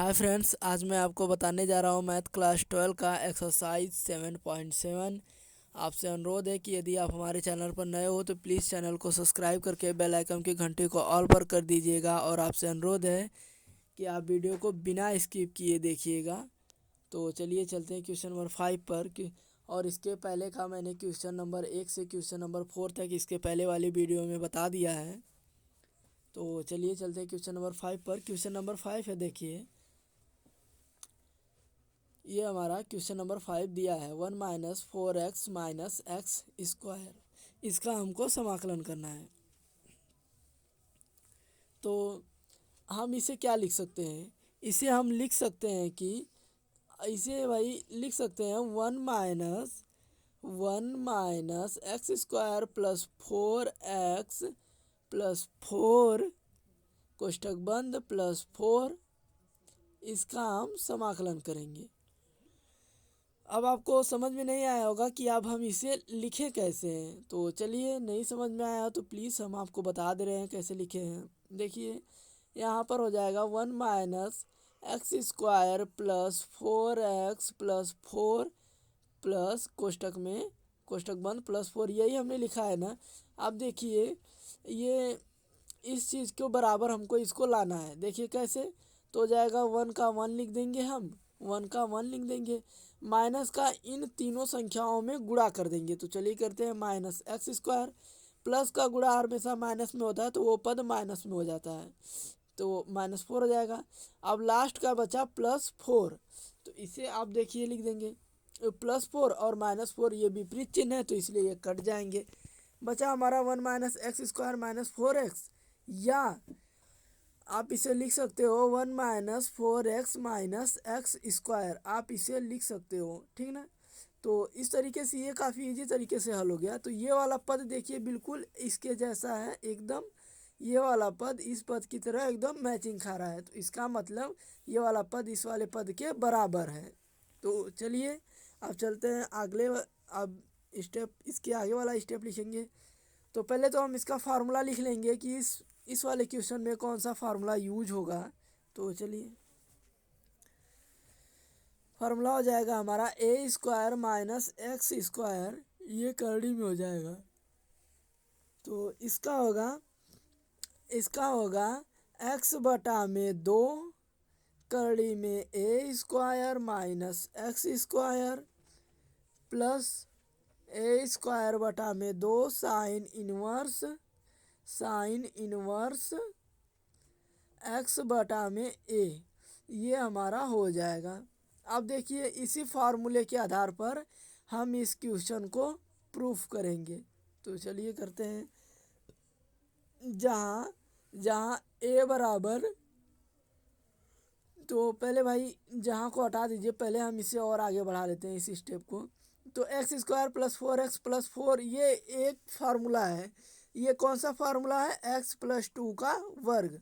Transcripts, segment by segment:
Hi friends, आज मैं आपको बताने जा रहा हूँ मैथ क्लास 12 का एक्सरसाइज 7.7। आपसे अनुरोध है कि यदि आप हमारे चैनल पर नए हो तो प्लीज़ चैनल को सब्सक्राइब करके बेल आइकन की घंटी को ऑल पर कर दीजिएगा। और आपसे अनुरोध है कि आप वीडियो को बिना स्किप किए देखिएगा। तो चलिए चलते हैं क्वेश्चन नंबर 5 पर और इसके पहले का मैंने क्वेश्चन नंबर 1 से क्वेश्चन नंबर 4 तक इसके पहले वाली वीडियो में बता दिया है। तो चलिए चलते हैं क्वेश्चन नंबर 5 पर। क्वेश्चन नंबर 5 है, देखिए ये हमारा क्वेश्चन नंबर 5 दिया है 1 - 4x - x²। इसका हमको समाकलन करना है। तो हम इसे क्या लिख सकते हैं? इसे हम लिख सकते हैं कि इसे भाई लिख सकते हैं 1 - 1 - x² +4x +4 कोष्ठक बंद +4, इसका हम समाकलन करेंगे। अब आपको समझ में नहीं आया होगा कि अब हम इसे लिखें कैसे हैं। तो चलिए, नहीं समझ में आया तो प्लीज़ हम आपको बता दे रहे हैं कैसे लिखे हैं। देखिए यहाँ पर हो जाएगा 1 - x² +4x +4 प्लस कोष्ठक में कोष्ठक बंद +4, यही हमने लिखा है ना। अब देखिए ये इस चीज़ को बराबर हमको इसको लाना है। देखिए कैसे, तो हो जाएगा 1 का 1 लिख देंगे, हम 1 का 1 लिख देंगे, माइनस का इन तीनों संख्याओं में गुणा कर देंगे। तो चलिए करते हैं -x²। प्लस का गुणा हमेशा माइनस में होता है तो वो पद माइनस में हो जाता है, तो -4 हो जाएगा। अब लास्ट का बचा +4, तो इसे आप देखिए लिख देंगे +4 और -4 ये विपरीत चिन्ह है तो इसलिए ये कट जाएंगे। बचा हमारा 1 - x² -4x, या आप इसे लिख सकते हो 1 - 4x -x²। आप इसे लिख सकते हो, ठीक ना। तो इस तरीके से ये काफ़ी इजी तरीके से हल हो गया। तो ये वाला पद देखिए बिल्कुल इसके जैसा है एकदम, ये वाला पद इस पद की तरह एकदम मैचिंग खा रहा है। तो इसका मतलब ये वाला पद इस वाले पद के बराबर है। तो चलिए अब चलते हैं अगले। अब स्टेप, इसके आगे वाला स्टेप लिखेंगे। तो पहले तो हम इसका फार्मूला लिख लेंगे कि इस वाले क्वेश्चन में कौन सा फार्मूला यूज होगा। तो चलिए, फार्मूला हो जाएगा हमारा a² - x², ये करड़ी में हो जाएगा। तो इसका होगा x/2 करड़ी में a² - x² plus a²/2 sine inverse x/a, ये हमारा हो जाएगा। अब देखिए इसी फार्मूले के आधार पर हम इस क्वेश्चन को प्रूफ करेंगे। तो चलिए करते हैं। जहाँ जहाँ a बराबर, तो पहले भाई जहाँ को हटा दीजिए, पहले हम इसे और आगे बढ़ा लेते हैं इस स्टेप को। तो x² +4x +4 ये एक फार्मूला है। ये कौन सा फार्मूला है? x+2 का वर्ग।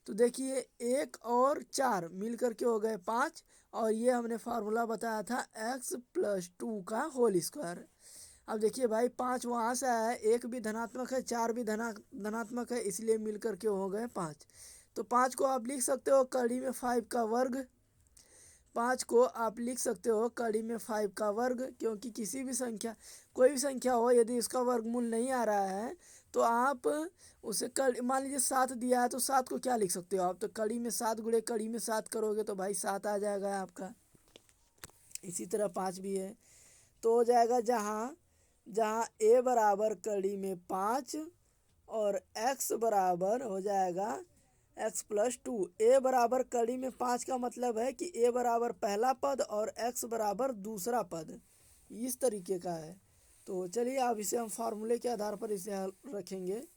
तो देखिए 1 और 4 मिल करके हो गए 5, और ये हमने फार्मूला बताया था x+2 का होल स्क्वायर। अब देखिए भाई 5 वहाँ से आया है, 1 भी धनात्मक है 4 भी धनात्मक है, इसलिए मिल करके हो गए 5। तो 5 को आप लिख सकते हो कड़ी में 5 का वर्ग। 5 को आप लिख सकते हो कड़ी में 5 का वर्ग, क्योंकि किसी भी संख्या, कोई भी संख्या हो, यदि इसका वर्गमूल नहीं आ रहा है तो आप उसे मान लीजिए 7 दिया है तो 7 को क्या लिख सकते हो आप? तो कड़ी में 7 गुणे कड़ी में 7 करोगे तो भाई 7 आ जाएगा आपका। इसी तरह 5 भी है। तो हो जाएगा जहाँ जहाँ a बराबर कड़ी में 5 और x बराबर हो जाएगा x+2। a बराबर कड़ी में 5 का मतलब है कि a बराबर पहला पद और x बराबर दूसरा पद, इस तरीके का है। तो चलिए अब इसे हम फार्मूले के आधार पर इसे रखेंगे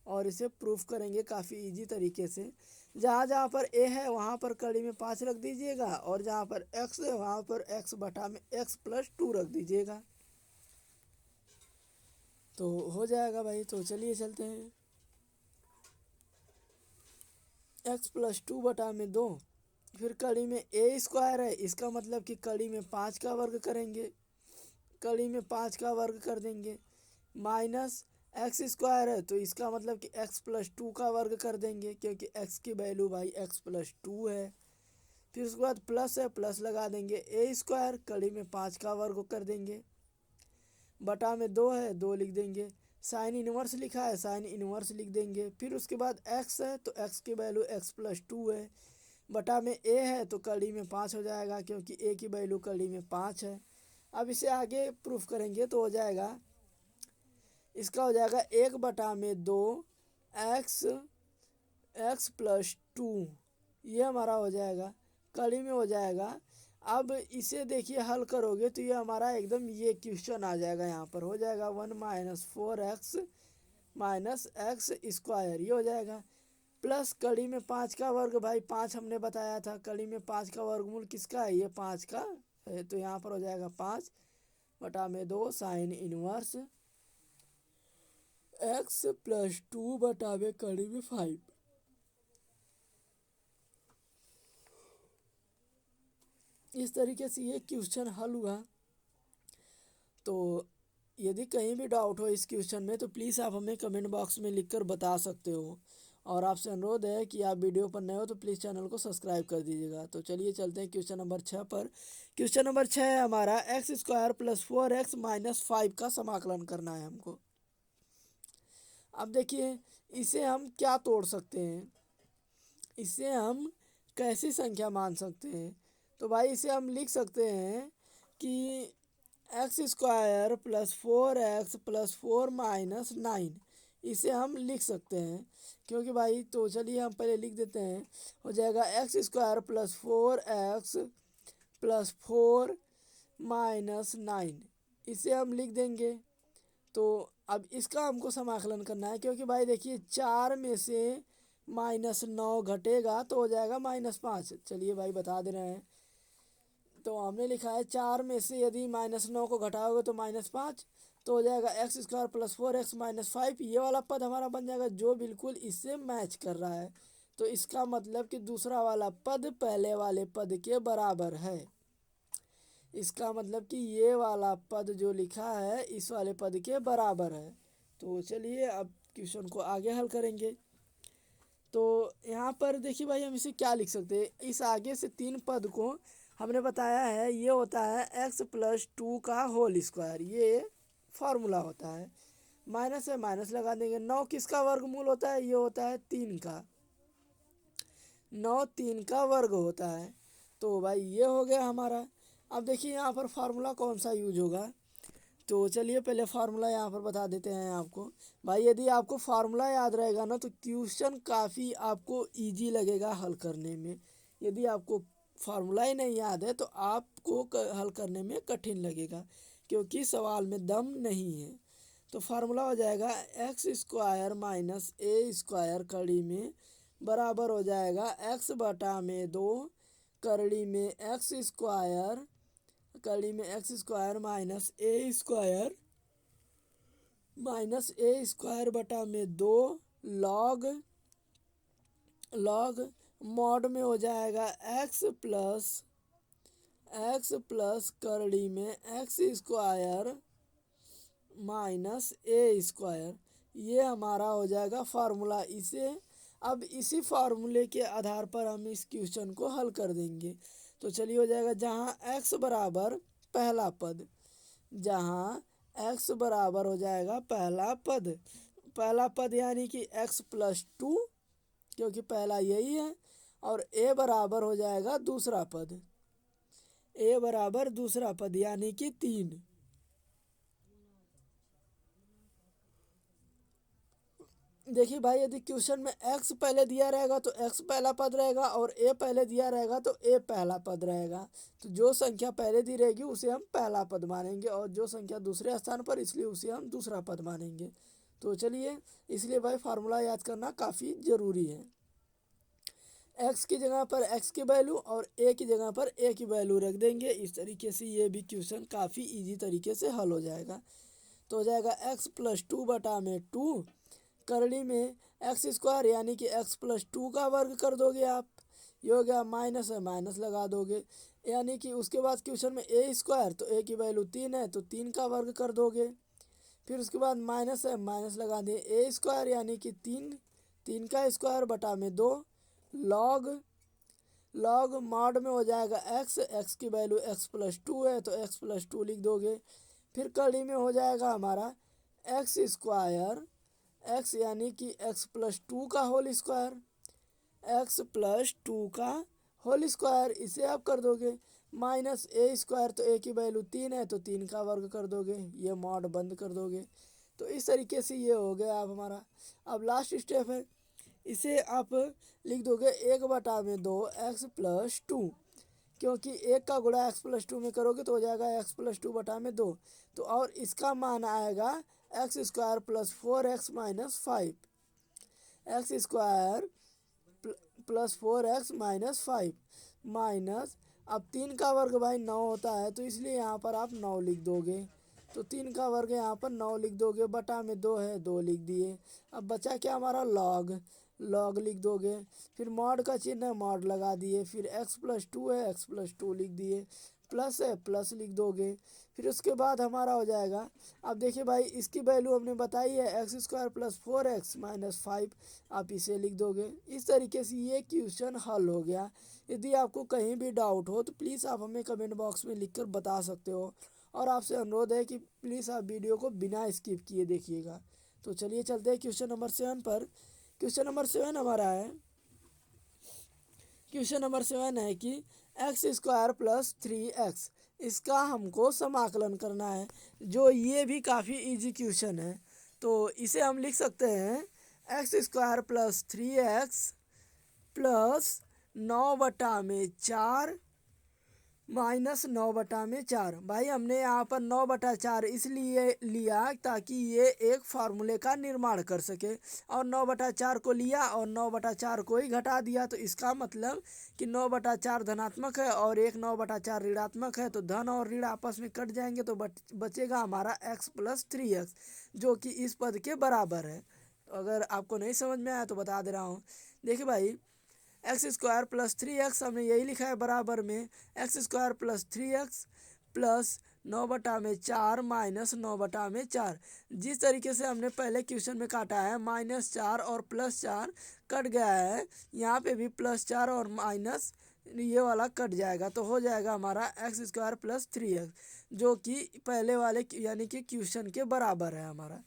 और इसे प्रूफ करेंगे काफ़ी इजी तरीके से। जहाँ जहाँ पर a है वहाँ पर कड़ी में 5 रख दीजिएगा, और जहाँ पर x है वहाँ पर x/x+2 रख दीजिएगा, तो हो जाएगा भाई। तो चलिए चलते हैं। x+2/2, फिर कड़ी में a² है, इसका मतलब कि कड़ी में 5 का वर्ग करेंगे, कड़ी में 5 का वर्ग कर देंगे, माइनस x² है तो इसका मतलब कि x+2 का वर्ग कर देंगे, क्योंकि x की वैल्यू भाई x+2 है। फिर उसके बाद प्लस है, प्लस लगा देंगे, ए स्क्वायर कड़ी में 5 का वर्ग कर देंगे, बटा में 2 है 2 लिख देंगे, साइन इनवर्स लिखा है साइन इनवर्स लिख देंगे। फिर उसके बाद एक्स है तो एक्स की वैल्यू x+2 है, बटा में ए है तो कड़ी में 5 हो जाएगा क्योंकि ए की वैल्यू कड़ी में 5 है। अब इसे आगे प्रूफ करेंगे तो हो जाएगा, इसका हो जाएगा 1/2 x+2, ये हमारा हो जाएगा, कड़ी में हो जाएगा। अब इसे देखिए हल करोगे तो ये हमारा एकदम ये क्वेश्चन आ जाएगा, यहाँ पर हो जाएगा 1 - 4x - x², ये हो जाएगा, प्लस कड़ी में 5 का वर्ग, भाई 5 हमने बताया था, कड़ी में 5 का वर्गमूल किसका है, ये 5 का है, तो यहाँ पर हो जाएगा 5/2 साइन इनवर्स x+2 बटा में कड़ी में 5। इस तरीके से ये क्वेश्चन हल हुआ। तो यदि कहीं भी डाउट हो इस क्वेश्चन में तो प्लीज़ आप हमें कमेंट बॉक्स में लिखकर बता सकते हो, और आपसे अनुरोध है कि आप वीडियो पर नए हो तो प्लीज़ चैनल को सब्सक्राइब कर दीजिएगा। तो चलिए चलते हैं क्वेश्चन नंबर 6 पर। क्वेश्चन नंबर 6 है हमारा x² + 4x - 5 का समाकलन करना है हमको। अब देखिए इसे हम क्या तोड़ सकते हैं, इसे हम कैसी संख्या मान सकते हैं, तो भाई इसे हम लिख सकते हैं कि x² + 4x + 4 - 9, इसे हम लिख सकते हैं, क्योंकि भाई तो चलिए हम पहले लिख देते हैं, हो जाएगा x² + 4x + 4 - 9, इसे हम लिख देंगे। तो अब इसका हमको समाकलन करना है, क्योंकि भाई देखिए 4 में से -9 घटेगा तो हो जाएगा -5। चलिए भाई बता दे रहे हैं, तो हमने लिखा है 4 में से यदि -9 को घटाओगे तो -5, तो हो जाएगा x² + 4x - 5, ये वाला पद हमारा बन जाएगा जो बिल्कुल इससे मैच कर रहा है। तो इसका मतलब कि दूसरा वाला पद पहले वाले पद के बराबर है, इसका मतलब कि ये वाला पद जो लिखा है इस वाले पद के बराबर है। तो चलिए अब क्वेश्चन को आगे हल करेंगे। तो यहाँ पर देखिए भाई हम इसे क्या लिख सकते हैं, इस आगे से 3 पद को हमने बताया है ये होता है x+2 का होल स्क्वायर, ये फार्मूला होता है, माइनस है माइनस लगा देंगे। 9 किसका वर्गमूल होता है, ये होता है 3 का, 9 3 का वर्ग होता है। तो भाई ये हो गया हमारा। अब देखिए यहाँ पर फार्मूला कौन सा यूज होगा, तो चलिए पहले फार्मूला यहाँ पर बता देते हैं आपको। भाई यदि आपको फार्मूला याद रहेगा ना तो क्वेश्चन काफ़ी आपको इजी लगेगा हल करने में, यदि आपको फार्मूला ही नहीं याद है तो आपको हल करने में कठिन लगेगा, क्योंकि सवाल में दम नहीं है। तो फार्मूला हो जाएगा x² - a² कड़ी में बराबर हो जाएगा x/2 कड़ी में x² कड़ी में x² - a² बटा में 2 log मॉड में हो जाएगा x+ कड़ी में x² - a², ये हमारा हो जाएगा फार्मूला। इसे अब इसी फार्मूले के आधार पर हम इस क्वेश्चन को हल कर देंगे। तो चलिए हो जाएगा जहाँ x बराबर पहला पद, जहाँ x बराबर हो जाएगा पहला पद यानी कि x+2, क्योंकि पहला यही है, और a बराबर हो जाएगा दूसरा पद, a बराबर दूसरा पद यानी कि 3। देखिए भाई यदि क्वेश्चन में x पहले दिया रहेगा तो x पहला पद रहेगा, और a पहले दिया रहेगा तो a पहला पद रहेगा। तो जो संख्या पहले दी रहेगी उसे हम पहला पद मानेंगे, और जो संख्या दूसरे स्थान पर इसलिए उसे हम दूसरा पद मानेंगे। तो चलिए इसलिए भाई फार्मूला याद करना काफ़ी ज़रूरी है। x की जगह पर x की वैल्यू और a की जगह पर a की वैल्यू रख देंगे, इस तरीके से ये भी क्वेश्चन काफ़ी ईजी तरीके से हल हो जाएगा। तो हो जाएगा x+2 बटा में 2 करड़ी में x² यानी कि x+2 का वर्ग कर दोगे आप, ये हो गया, माइनस है माइनस लगा दोगे, यानी कि उसके बाद क्वेश्चन में a² तो a की वैल्यू 3 है तो 3 का वर्ग कर दोगे, फिर उसके बाद माइनस है माइनस लगा दिए, a² यानी कि 3 का स्क्वायर बटा में 2 log लॉग मॉड में हो जाएगा एक्स की वैल्यू x+2 है तो x+2 लिख दोगे। फिर कड़ी में हो जाएगा हमारा एक्स स्क्वायर, एक्स यानी कि x+2 का होल स्क्वायर, x+2 का होल स्क्वायर इसे आप कर दोगे माइनस ए स्क्वायर, तो ए की वैल्यू 3 है तो 3 का वर्ग कर दोगे, ये मॉड बंद कर दोगे। तो इस तरीके से ये हो गया आप हमारा। अब लास्ट स्टेप है, इसे आप लिख दोगे 1/2 x+2, क्योंकि एक का गुणा x+2 में करोगे तो हो जाएगा x+2/2। तो और इसका मान आएगा x² + 4x - 5, x² + 4x - 5 minus, अब 3 का वर्ग भाई 9 होता है तो इसलिए यहाँ पर आप 9 लिख दोगे। तो 3 का वर्ग यहाँ पर 9 लिख दोगे, बटा में 2 है 2 लिख दिए। अब बचा क्या हमारा लॉग, लॉग लिख दोगे। फिर मॉड का चिन्ह है मॉड लगा दिए, फिर x+2 है x+2 लिख दिए, प्लस है प्लस लिख दोगे। फिर उसके बाद हमारा हो जाएगा, अब देखिए भाई इसकी वैल्यू हमने बताई है x² + 4x - 5, आप इसे लिख दोगे। इस तरीके से ये क्वेश्चन हल हो गया। यदि आपको कहीं भी डाउट हो तो प्लीज़ आप हमें कमेंट बॉक्स में लिखकर बता सकते हो, और आपसे अनुरोध है कि प्लीज़ आप वीडियो को बिना स्किप किए देखिएगा। तो चलिए चलते हैं क्वेश्चन नंबर 7 पर। क्वेश्चन नंबर 7 हमारा है, क्वेश्चन नंबर 7 है कि x² + 3x, इसका हमको समाकलन करना है, जो ये भी काफ़ी इजी क्वेश्चन है। तो इसे हम लिख सकते हैं x² + 3x + 9/4 -9/4। भाई हमने यहाँ पर 9/4 इसलिए लिया ताकि ये एक फार्मूले का निर्माण कर सके, और 9/4 को लिया और 9/4 को ही घटा दिया, तो इसका मतलब कि 9/4 धनात्मक है और एक 9/4 ऋणात्मक है, तो धन और ऋण आपस में कट जाएंगे तो बचेगा हमारा x + 3x, जो कि इस पद के बराबर है। अगर आपको नहीं समझ में आया तो बता दे रहा हूँ। देखिए भाई x² + 3x हमने यही लिखा है बराबर में, x² + 3x + 9/4 - 9/4। जिस तरीके से हमने पहले क्वेश्चन में काटा है -4 और +4 कट गया है, यहाँ पे भी +4 और माइनस ये वाला कट जाएगा, तो हो जाएगा हमारा x² + 3x, जो कि पहले वाले यानी कि क्वेश्चन के बराबर है हमारा,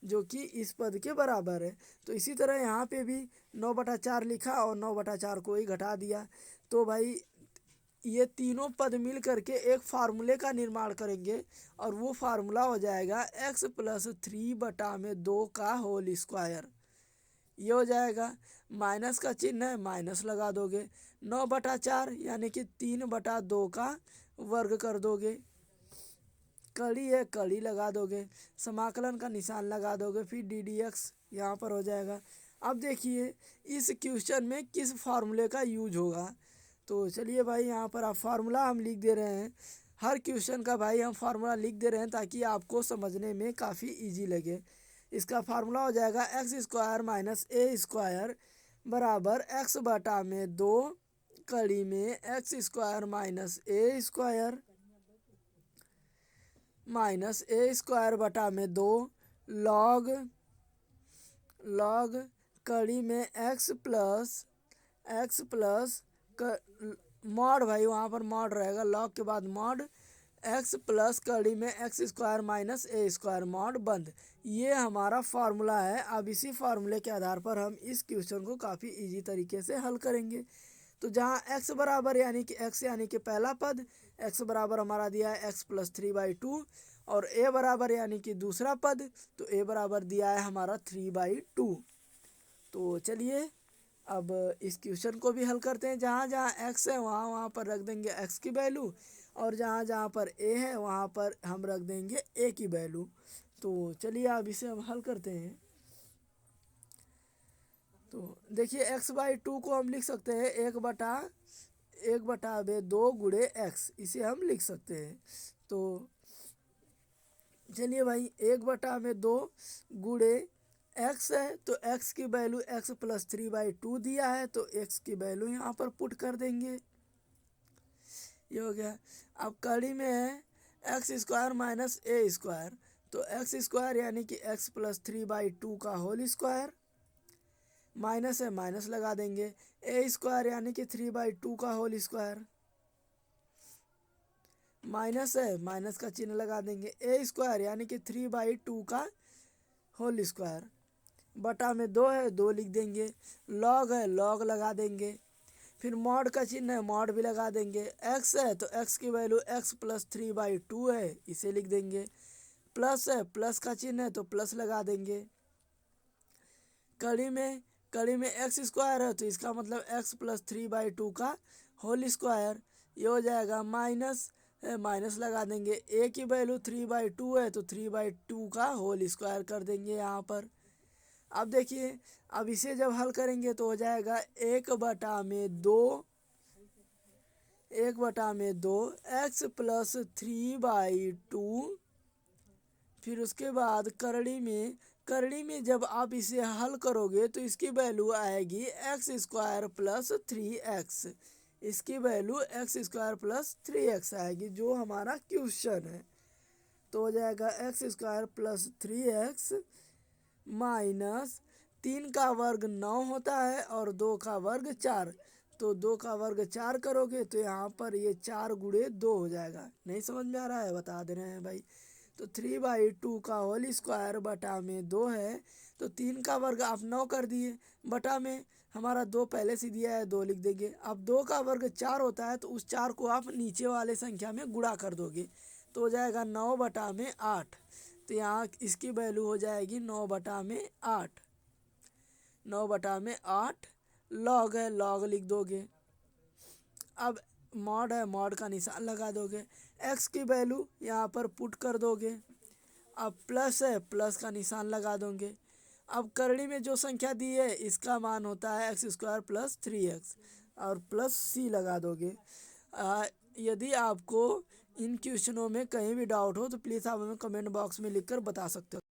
जो कि इस पद के बराबर है। तो इसी तरह यहाँ पे भी 9/4 लिखा और 9/4 को ही घटा दिया। तो भाई ये तीनों पद मिल करके एक फार्मूले का निर्माण करेंगे, और वो फार्मूला हो जाएगा x + 3/2 का होल स्क्वायर। ये हो जाएगा, माइनस का चिन्ह है माइनस लगा दोगे, 9/4 यानी कि 3/2 का वर्ग कर दोगे, कड़ी है कड़ी लगा दोगे, समाकलन का निशान लगा दोगे, फिर ddx यहाँ पर हो जाएगा। अब देखिए इस क्वेश्चन में किस फार्मूले का यूज होगा। तो चलिए भाई यहाँ पर आप फार्मूला हम लिख दे रहे हैं, हर क्वेश्चन का भाई हम फार्मूला लिख दे रहे हैं ताकि आपको समझने में काफ़ी इजी लगे। इसका फार्मूला हो जाएगा x² - a² बराबर x/2 कड़ी में x² - a² -a²/2 लॉग कड़ी में x प्लस मॉड, भाई वहाँ पर मॉड रहेगा, लॉग के बाद मॉड x प्लस कड़ी में x² - a² मॉड बंद। ये हमारा फार्मूला है। अब इसी फार्मूले के आधार पर हम इस क्वेश्चन को काफ़ी इजी तरीके से हल करेंगे। तो जहाँ x बराबर यानी कि x यानी कि पहला पद, x बराबर हमारा दिया है x + 3/2, और a बराबर यानी कि दूसरा पद, तो a बराबर दिया है हमारा 3/2। तो चलिए अब इस क्वेश्चन को भी हल करते हैं। जहाँ जहाँ x है वहाँ वहाँ पर रख देंगे x की वैल्यू, और जहाँ जहाँ पर a है वहाँ पर हम रख देंगे a की वैल्यू। तो चलिए अब इसे हम हल करते हैं। तो देखिए x/2 को हम लिख सकते हैं 1/2 गुणे x, इसे हम लिख सकते हैं। तो चलिए भाई 1/2 गुणे x है, तो x की वैल्यू x + 3/2 दिया है, तो x की वैल्यू यहाँ पर पुट कर देंगे, ये हो गया। अब कड़ी में है x² - a², तो x² यानी कि x + 3/2 का होल स्क्वायर माइनस है माइनस लगा देंगे, ए स्क्वायर यानी कि 3/2 का होल स्क्वायर, माइनस है माइनस का चिन्ह लगा देंगे, ए स्क्वायर यानी कि 3/2 का होल स्क्वायर, बटा में 2 है 2 लिख देंगे, लॉग है लॉग लगा देंगे, फिर मॉड का चिन्ह है मॉड भी लगा देंगे, एक्स है तो एक्स की वैल्यू एक्स प्लस 3/2 है, इसे लिख देंगे, प्लस है प्लस का चिन्ह है तो प्लस लगा देंगे, कड़ी में एक्स स्क्वायर है तो इसका मतलब एक्स प्लस 3/2 का होल स्क्वायर, ये हो जाएगा माइनस है माइनस लगा देंगे, ए की वैल्यू 3/2 है तो 3/2 का होल स्क्वायर कर देंगे यहाँ पर। अब देखिए, अब इसे जब हल करेंगे तो हो जाएगा 1/2 एक्स प्लस 3/2, फिर उसके बाद करड़ी में जब आप इसे हल करोगे तो इसकी वैल्यू आएगी एक्स स्क्वायर प्लस 3x, इसकी value x square plus 3x आएगी जो हमारा क्वेश्चन है। तो हो जाएगा x square plus 3x minus 3 का वर्ग 9 होता है और 2 का वर्ग 4, तो 2 का वर्ग 4 करोगे तो यहाँ पर ये 4 गुणे 2 हो जाएगा। नहीं समझ में आ रहा है बता दे रहे हैं भाई। तो 3/2 का होल स्क्वायर बटा में 2 है, तो 3 का वर्ग आप 9 कर दिए, बटा में हमारा 2 पहले से दिया है 2 लिख देंगे। अब 2 का वर्ग 4 होता है तो उस 4 को आप नीचे वाले संख्या में गुणा कर दोगे तो हो जाएगा 9/8, तो यहाँ इसकी वैल्यू हो जाएगी 9/8, 9/8 लॉग है लॉग लिख दोगे। अब मॉड है मॉड का निशान लगा दोगे, एक्स की वैल्यू यहाँ पर पुट कर दोगे, अब प्लस है प्लस का निशान लगा दोगे। अब करड़ी में जो संख्या दी है इसका मान होता है एक्स स्क्वायर प्लस 3x और प्लस सी लगा दोगे। यदि आपको इन क्वेश्चनों में कहीं भी डाउट हो तो प्लीज़ आप हमें कमेंट बॉक्स में लिखकर बता सकते हो।